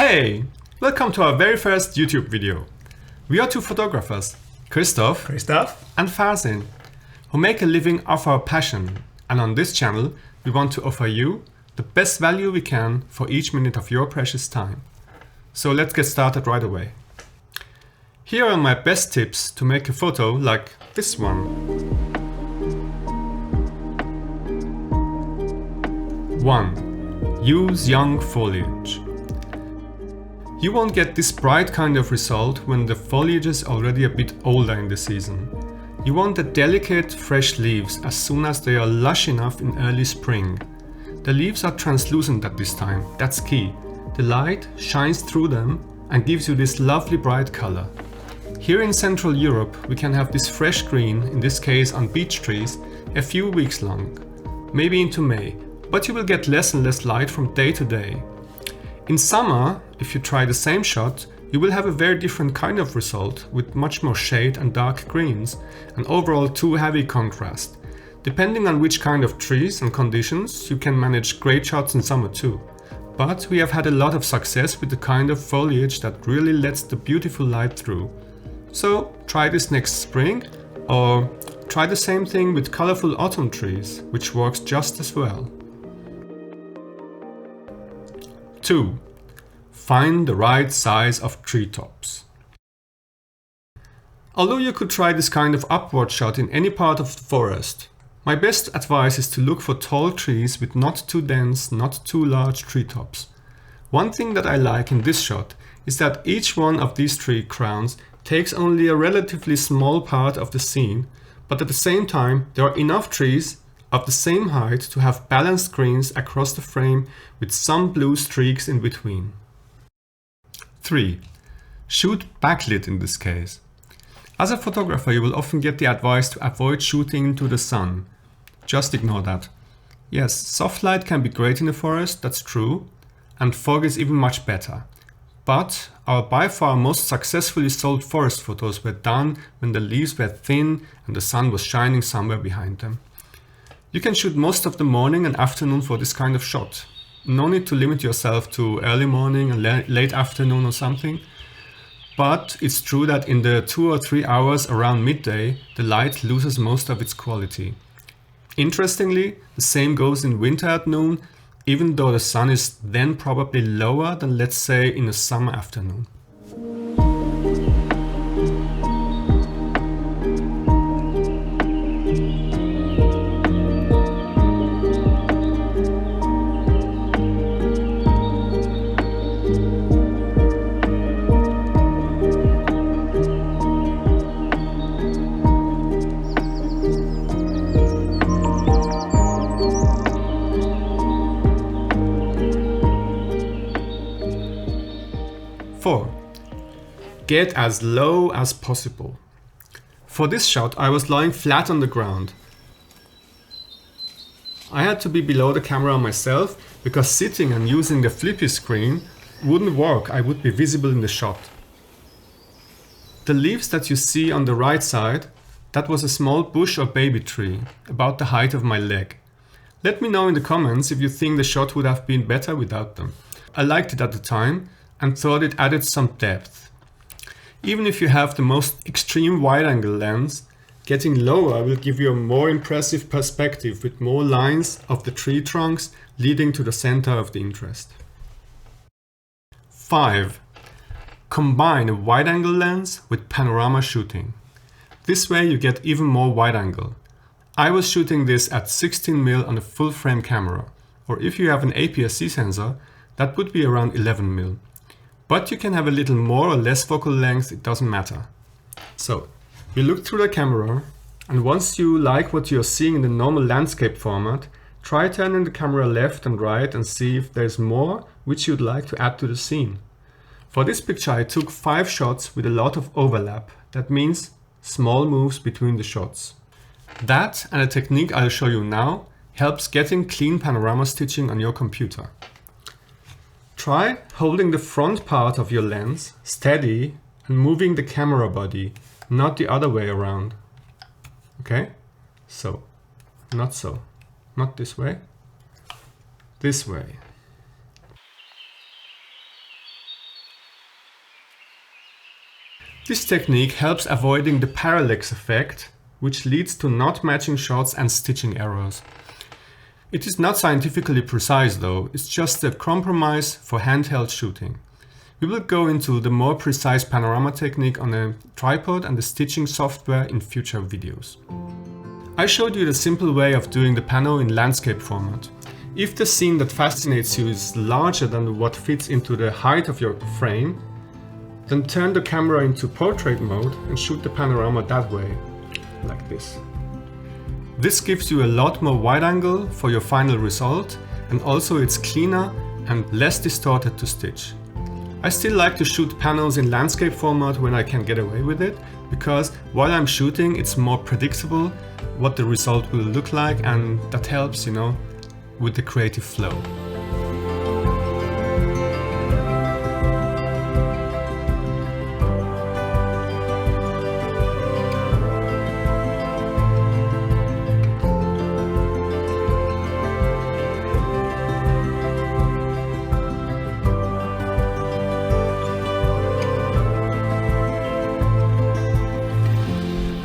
Hey! Welcome to our very first YouTube video. We are two photographers, Christoph and Farzin, who make a living off our passion. And on this channel, we want to offer you the best value we can for each minute of your precious time. So let's get started right away. Here are my best tips to make a photo like this one. 1. Use young foliage. You won't get this bright kind of result when the foliage is already a bit older in the season. You want the delicate, fresh leaves as soon as they are lush enough in early spring. The leaves are translucent at this time, that's key. The light shines through them and gives you this lovely bright color. Here in Central Europe, we can have this fresh green, in this case on beech trees, a few weeks long, maybe into May, but you will get less and less light from day to day. In summer, if you try the same shot, you will have a very different kind of result with much more shade and dark greens, and overall too heavy contrast. Depending on which kind of trees and conditions, you can manage great shots in summer too. But we have had a lot of success with the kind of foliage that really lets the beautiful light through. So try this next spring, or try the same thing with colorful autumn trees, which works just as well. 2. Find the right size of treetops. Although you could try this kind of upward shot in any part of the forest, my best advice is to look for tall trees with not too dense, not too large treetops. One thing that I like in this shot is that each one of these tree crowns takes only a relatively small part of the scene, but at the same time there are enough trees of the same height to have balanced greens across the frame with some blue streaks in between. 3. Shoot backlit in this case. As a photographer, you will often get the advice to avoid shooting into the sun. Just ignore that. Yes, soft light can be great in the forest, that's true, and fog is even much better. But our by far most successfully sold forest photos were done when the leaves were thin and the sun was shining somewhere behind them. You can shoot most of the morning and afternoon for this kind of shot. No need to limit yourself to early morning and late afternoon or something. But it's true that in the 2 or 3 hours around midday, the light loses most of its quality. Interestingly, the same goes in winter at noon, even though the sun is then probably lower than, let's say, in a summer afternoon. 4. Get as low as possible. For this shot, I was lying flat on the ground. I had to be below the camera myself because sitting and using the flippy screen wouldn't work. I would be visible in the shot. The leaves that you see on the right side, that was a small bush or baby tree, about the height of my leg. Let me know in the comments if you think the shot would have been better without them. I liked it at the time and thought it added some depth. Even if you have the most extreme wide-angle lens, getting lower will give you a more impressive perspective with more lines of the tree trunks leading to the center of the interest. 5. Combine a wide-angle lens with panorama shooting. This way you get even more wide-angle. I was shooting this at 16mm on a full-frame camera, or if you have an APS-C sensor, that would be around 11mm. But you can have a little more or less focal length, it doesn't matter. So, you look through the camera, and once you like what you're seeing in the normal landscape format, try turning the camera left and right and see if there's more which you'd like to add to the scene. For this picture I took 5 shots with a lot of overlap. That means small moves between the shots. That and a technique I'll show you now helps getting clean panorama stitching on your computer. Try holding the front part of your lens steady and moving the camera body, not the other way around. Okay? So, not this way, this way. This technique helps avoiding the parallax effect, which leads to not matching shots and stitching errors. It is not scientifically precise though, it's just a compromise for handheld shooting. We will go into the more precise panorama technique on a tripod and the stitching software in future videos. I showed you the simple way of doing the pano in landscape format. If the scene that fascinates you is larger than what fits into the height of your frame, then turn the camera into portrait mode and shoot the panorama that way, like this. This gives you a lot more wide angle for your final result, and also it's cleaner and less distorted to stitch. I still like to shoot panels in landscape format when I can get away with it, because while I'm shooting it's more predictable what the result will look like, and that helps, you know, with the creative flow.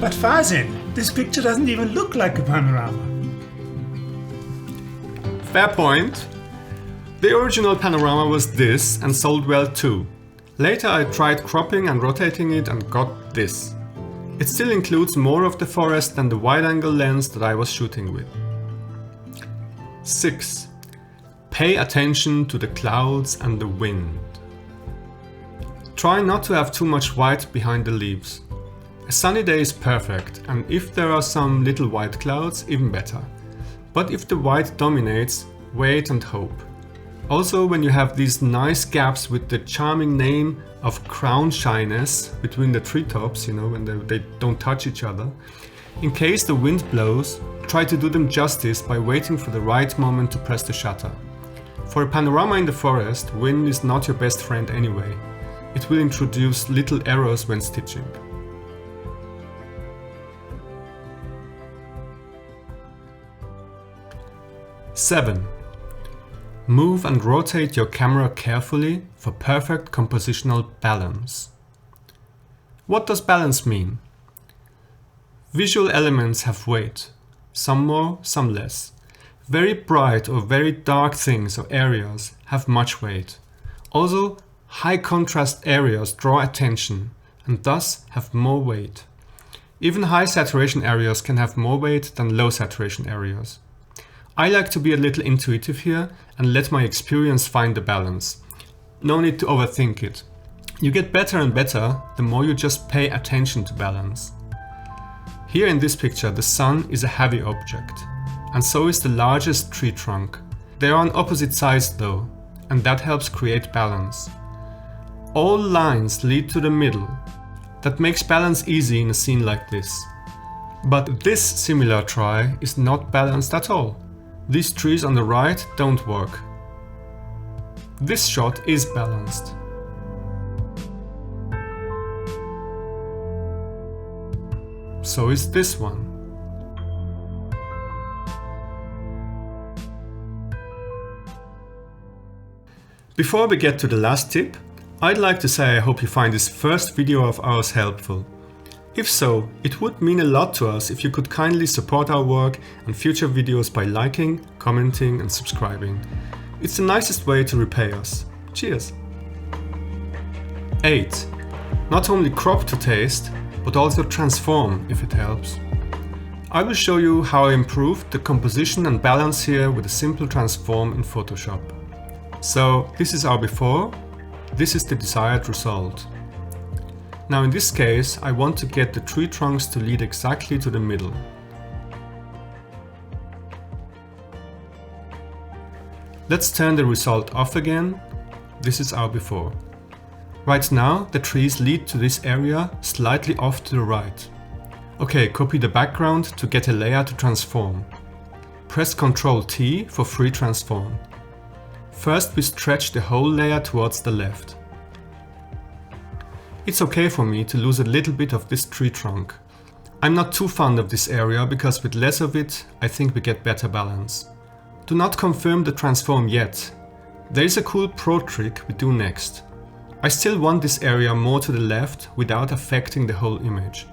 But Fazin, this picture doesn't even look like a panorama. Fair point. The original panorama was this and sold well too. Later I tried cropping and rotating it and got this. It still includes more of the forest than the wide-angle lens that I was shooting with. 6. Pay attention to the clouds and the wind. Try not to have too much white behind the leaves. A sunny day is perfect, and if there are some little white clouds, even better. But if the white dominates, wait and hope. Also, when you have these nice gaps with the charming name of crown shyness between the treetops, you know, when they don't touch each other, in case the wind blows, try to do them justice by waiting for the right moment to press the shutter. For a panorama in the forest, wind is not your best friend anyway. It will introduce little errors when stitching. Seven. Move and rotate your camera carefully for perfect compositional balance. What does balance mean? Visual elements have weight, some more, some less. Very bright or very dark things or areas have much weight. Also, high contrast areas draw attention and thus have more weight. Even high saturation areas can have more weight than low saturation areas. I like to be a little intuitive here and let my experience find the balance. No need to overthink it. You get better and better the more you just pay attention to balance. Here in this picture the sun is a heavy object, and so is the largest tree trunk. They are on opposite sides though, and that helps create balance. All lines lead to the middle. That makes balance easy in a scene like this. But this similar try is not balanced at all. These trees on the right don't work. This shot is balanced. So is this one. Before we get to the last tip, I'd like to say I hope you find this first video of ours helpful. If so, it would mean a lot to us if you could kindly support our work and future videos by liking, commenting and subscribing. It's the nicest way to repay us. Cheers! 8. Not only crop to taste, but also transform if it helps. I will show you how I improved the composition and balance here with a simple transform in Photoshop. So this is our before, this is the desired result. Now in this case, I want to get the tree trunks to lead exactly to the middle. Let's turn the result off again. This is our before. Right now, the trees lead to this area slightly off to the right. Okay, copy the background to get a layer to transform. Press Ctrl T for free transform. First we stretch the whole layer towards the left. It's okay for me to lose a little bit of this tree trunk. I'm not too fond of this area because with less of it, I think we get better balance. Do not confirm the transform yet. There is a cool pro trick we do next. I still want this area more to the left without affecting the whole image.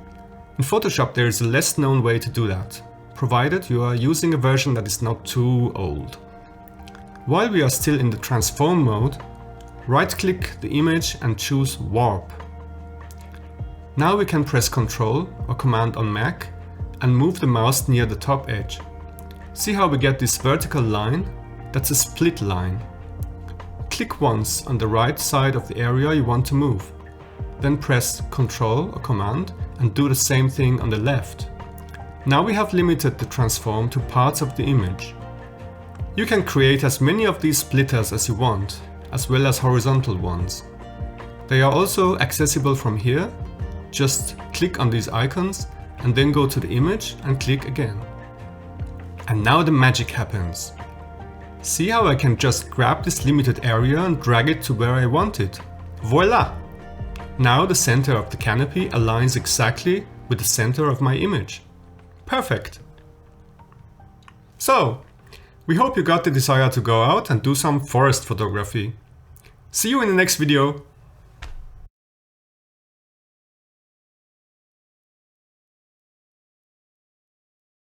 In Photoshop there is a less known way to do that, provided you are using a version that is not too old. While we are still in the transform mode, right-click the image and choose Warp. Now we can press Ctrl or Command on Mac and move the mouse near the top edge. See how we get this vertical line? That's a split line. Click once on the right side of the area you want to move. Then press Ctrl or Command and do the same thing on the left. Now we have limited the transform to parts of the image. You can create as many of these splitters as you want, as well as horizontal ones. They are also accessible from here. Just click on these icons and then go to the image and click again. And now the magic happens. See how I can just grab this limited area and drag it to where I want it. Voila! Now the center of the canopy aligns exactly with the center of my image. Perfect! So, we hope you got the desire to go out and do some forest photography. See you in the next video!